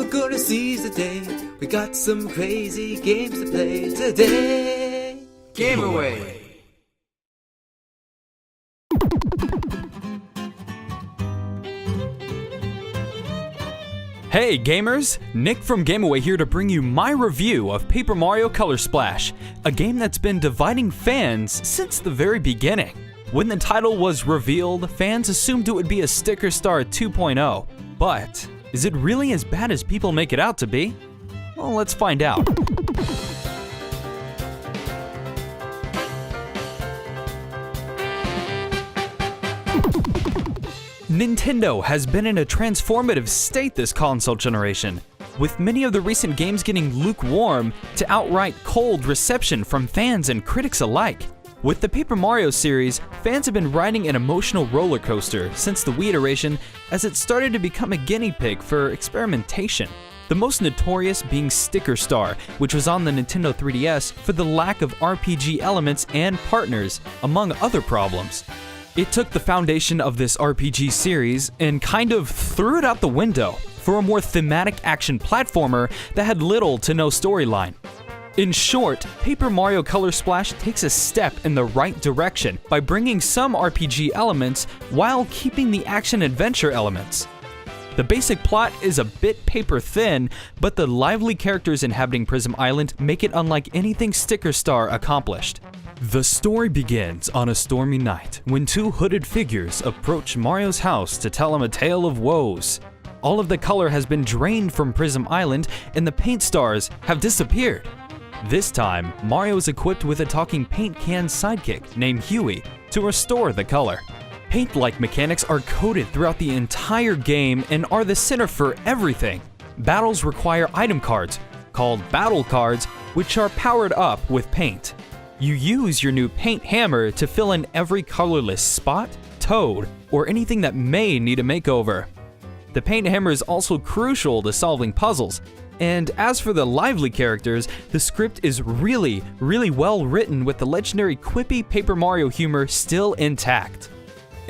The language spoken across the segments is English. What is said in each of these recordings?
we're gonna seize the day. We got some crazy games to play today. Game Away! Hey gamers, Nick from Game Away here to bring you my review of Paper Mario Color Splash, a game that's been dividing fans since the very beginning. When the title was revealed, fans assumed it would be a Sticker Star 2.0, but is it really as bad as people make it out to be? Well, let's find out. Nintendo has been in a transformative state this console generation, with many of the recent games getting lukewarm to outright cold reception from fans and critics alike. With the Paper Mario series, fans have been riding an emotional roller coaster since the Wii iteration as it started to become a guinea pig for experimentation. The most notorious being Sticker Star, which was on the Nintendo 3DS for the lack of RPG elements and partners, among other problems. It took the foundation of this RPG series and kind of threw it out the window for a more thematic action platformer that had little to no storyline. In short, Paper Mario Color Splash takes a step in the right direction by bringing some RPG elements while keeping the action-adventure elements. The basic plot is a bit paper thin, but the lively characters inhabiting Prism Island make it unlike anything Sticker Star accomplished. The story begins on a stormy night when two hooded figures approach Mario's house to tell him a tale of woes. All of the color has been drained from Prism Island and the paint stars have disappeared. This time, Mario is equipped with a talking paint can sidekick named Huey to restore the color. Paint-like mechanics are coded throughout the entire game and are the center for everything. Battles require item cards, called battle cards, which are powered up with paint. You use your new paint hammer to fill in every colorless spot, toad, or anything that may need a makeover. The paint hammer is also crucial to solving puzzles. And as for the lively characters, the script is really well written with the legendary quippy Paper Mario humor still intact.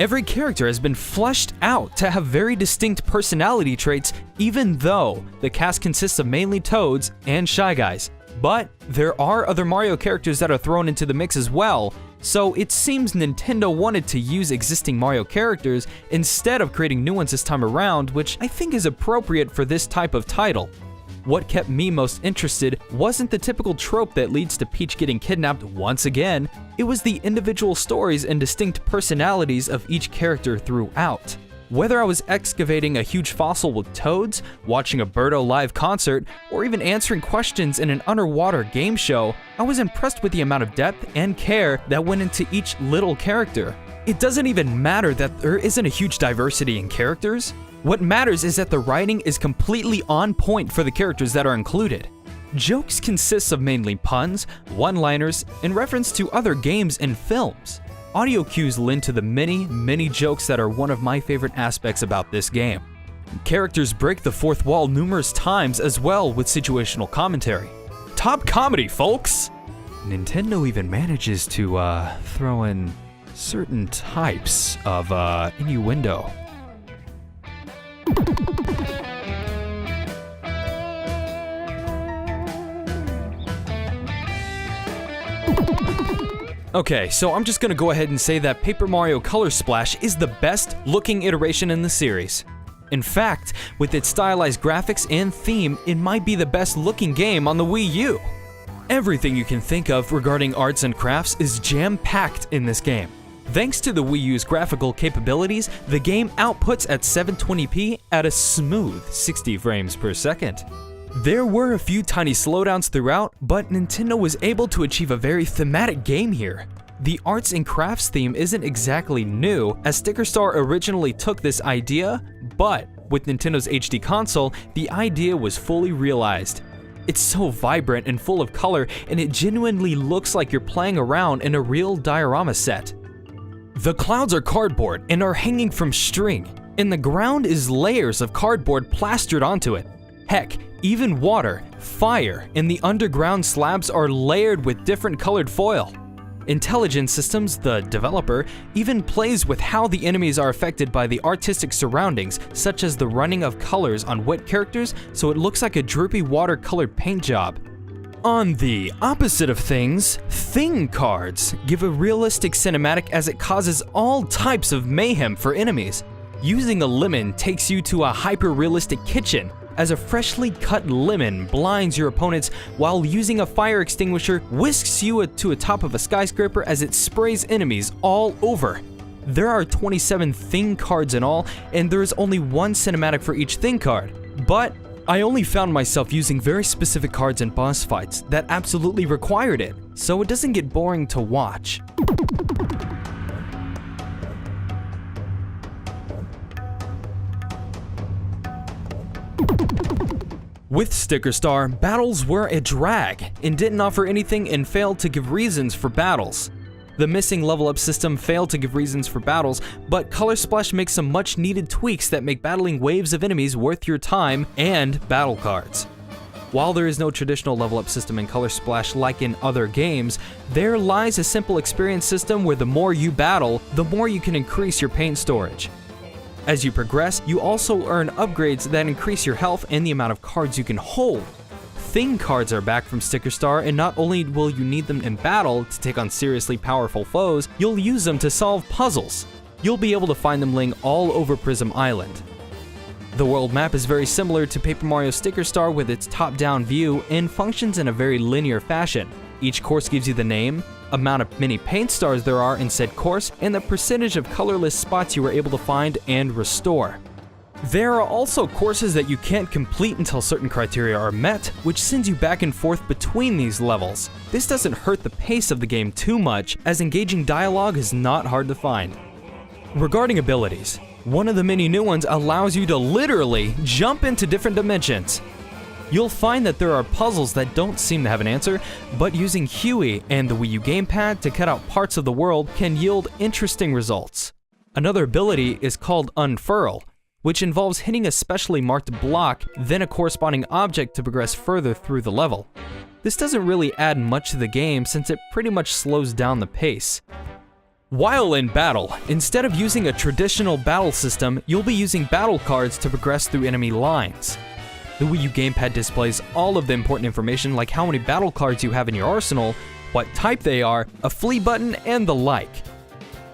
Every character has been fleshed out to have very distinct personality traits, even though the cast consists of mainly Toads and Shy Guys. But there are other Mario characters that are thrown into the mix as well, so it seems Nintendo wanted to use existing Mario characters instead of creating new ones this time around, which I think is appropriate for this type of title. What kept me most interested wasn't the typical trope that leads to Peach getting kidnapped once again, it was the individual stories and distinct personalities of each character throughout. Whether I was excavating a huge fossil with toads, watching a Birdo live concert, or even answering questions in an underwater game show, I was impressed with the amount of depth and care that went into each little character. It doesn't even matter that there isn't a huge diversity in characters. What matters is that the writing is completely on point for the characters that are included. Jokes consist of mainly puns, one-liners, and reference to other games and films. Audio cues lend to the many jokes that are one of my favorite aspects about this game. Characters break the fourth wall numerous times as well with situational commentary. Top comedy, folks! Nintendo even manages to throw in certain types of innuendo. Okay, so I'm just gonna go ahead and say that Paper Mario Color Splash is the best looking iteration in the series. In fact, with its stylized graphics and theme, it might be the best looking game on the Wii U. Everything you can think of regarding arts and crafts is jam-packed in this game. Thanks to the Wii U's graphical capabilities, the game outputs at 720p at a smooth 60 frames per second. There were a few tiny slowdowns throughout, but Nintendo was able to achieve a very thematic game here. The arts and crafts theme isn't exactly new, as Sticker Star originally took this idea, but with Nintendo's HD console, the idea was fully realized. It's so vibrant and full of color, and it genuinely looks like you're playing around in a real diorama set. The clouds are cardboard and are hanging from string, and the ground is layers of cardboard plastered onto it. Heck, even water, fire, and the underground slabs are layered with different colored foil. Intelligent Systems, the developer, even plays with how the enemies are affected by the artistic surroundings, such as the running of colors on wet characters so it looks like a droopy watercolored paint job. On the opposite of things, Thing cards give a realistic cinematic as it causes all types of mayhem for enemies. Using a lemon takes you to a hyper-realistic kitchen, as a freshly cut lemon blinds your opponents, while using a fire extinguisher whisks you to the top of a skyscraper as it sprays enemies all over. There are 27 Thing cards in all, and there is only one cinematic for each Thing card. But I only found myself using very specific cards in boss fights that absolutely required it, so it doesn't get boring to watch. With Sticker Star, battles were a drag and didn't offer anything and failed to give reasons for battles. The missing level up system failed to give reasons for battles, but Color Splash makes some much needed tweaks that make battling waves of enemies worth your time and battle cards. While there is no traditional level up system in Color Splash like in other games, there lies a simple experience system where the more you battle, the more you can increase your paint storage. As you progress, you also earn upgrades that increase your health and the amount of cards you can hold. Thing cards are back from Sticker Star, and not only will you need them in battle to take on seriously powerful foes, you'll use them to solve puzzles. You'll be able to find them laying all over Prism Island. The world map is very similar to Paper Mario Sticker Star with its top-down view and functions in a very linear fashion. Each course gives you the name, amount of many paint stars there are in said course, and the percentage of colorless spots you were able to find and restore. There are also courses that you can't complete until certain criteria are met, which sends you back and forth between these levels. This doesn't hurt the pace of the game too much, as engaging dialogue is not hard to find. Regarding abilities, one of the many new ones allows you to literally jump into different dimensions. You'll find that there are puzzles that don't seem to have an answer, but using Huey and the Wii U gamepad to cut out parts of the world can yield interesting results. Another ability is called Unfurl, which involves hitting a specially marked block, then a corresponding object to progress further through the level. This doesn't really add much to the game since it pretty much slows down the pace. While in battle, instead of using a traditional battle system, you'll be using battle cards to progress through enemy lines. The Wii U gamepad displays all of the important information like how many battle cards you have in your arsenal, what type they are, a flee button, and the like.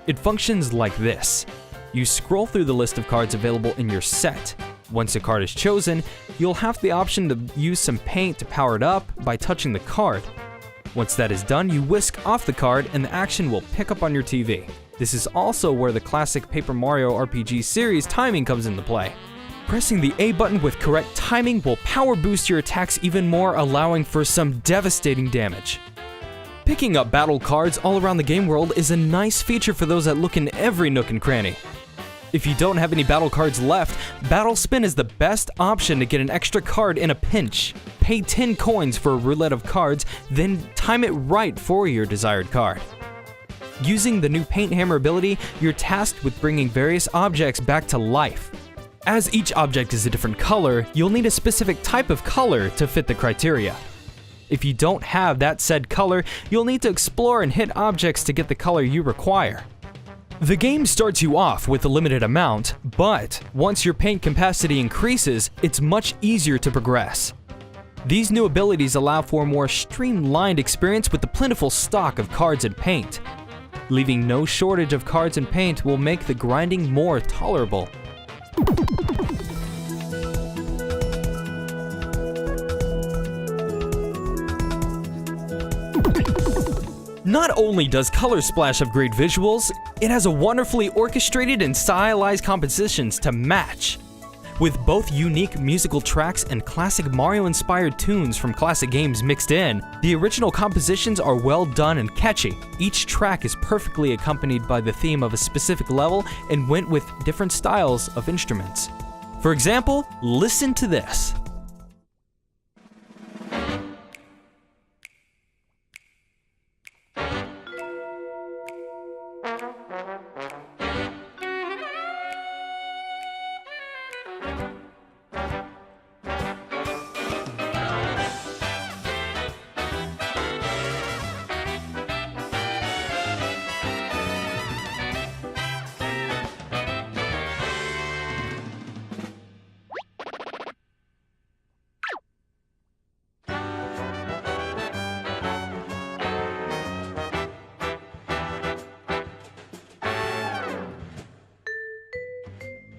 It functions like this. You scroll through the list of cards available in your set. Once a card is chosen, you'll have the option to use some paint to power it up by touching the card. Once that is done, you whisk off the card and the action will pick up on your TV. This is also where the classic Paper Mario RPG series timing comes into play. Pressing the A button with correct timing will power boost your attacks even more, allowing for some devastating damage. Picking up battle cards all around the game world is a nice feature for those that look in every nook and cranny. If you don't have any battle cards left, Battle Spin is the best option to get an extra card in a pinch. Pay 10 coins for a roulette of cards, then time it right for your desired card. Using the new Paint Hammer ability, you're tasked with bringing various objects back to life. As each object is a different color, you'll need a specific type of color to fit the criteria. If you don't have that said color, you'll need to explore and hit objects to get the color you require. The game starts you off with a limited amount, but once your paint capacity increases, it's much easier to progress. These new abilities allow for a more streamlined experience with the plentiful stock of cards and paint. Leaving no shortage of cards and paint will make the grinding more tolerable. Not only does Color Splash have great visuals, it has a wonderfully orchestrated and stylized compositions to match. With both unique musical tracks and classic Mario-inspired tunes from classic games mixed in, the original compositions are well done and catchy. Each track is perfectly accompanied by the theme of a specific level and went with different styles of instruments. For example, listen to this.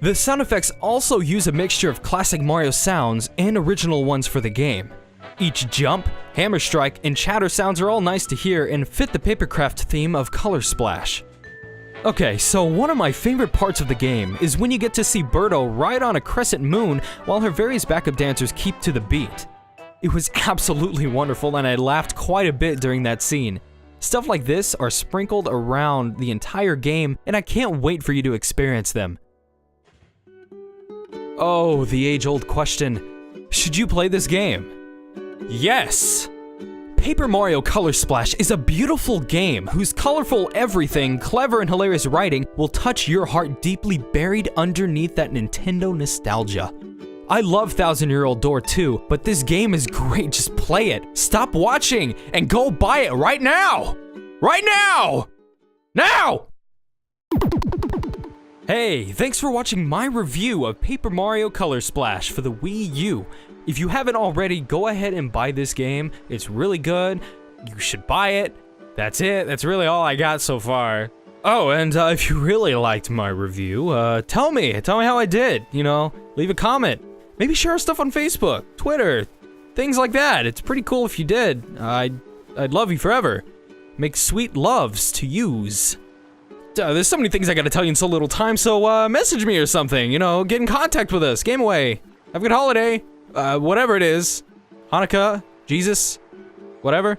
The sound effects also use a mixture of classic Mario sounds and original ones for the game. Each jump, hammer strike, and chatter sounds are all nice to hear and fit the papercraft theme of Color Splash. Okay, so one of my favorite parts of the game is when you get to see Birdo ride on a crescent moon while her various backup dancers keep to the beat. It was absolutely wonderful and I laughed quite a bit during that scene. Stuff like this are sprinkled around the entire game and I can't wait for you to experience them. Oh, the age-old question. Should you play this game? Yes! Paper Mario Color Splash is a beautiful game whose colorful everything, clever and hilarious writing will touch your heart deeply buried underneath that Nintendo nostalgia. I love Thousand Year Old Door too, but this game is great, just play it. Stop watching and go buy it right now! Right now! Now! Hey, thanks for watching my review of Paper Mario Color Splash for the Wii U. If you haven't already, go ahead and buy this game. It's really good. You should buy it. That's it. That's really all I got so far. Oh, and if you really liked my review, tell me how I did. You know, leave a comment. Maybe share our stuff on Facebook, Twitter, things like that. It's pretty cool if you did. I'd love you forever. Make sweet loves to yous. There's so many things I gotta tell you in so little time, so message me or something, you know, get in contact with us, Game Away. Have a good holiday, whatever it is, Hanukkah, Jesus, whatever.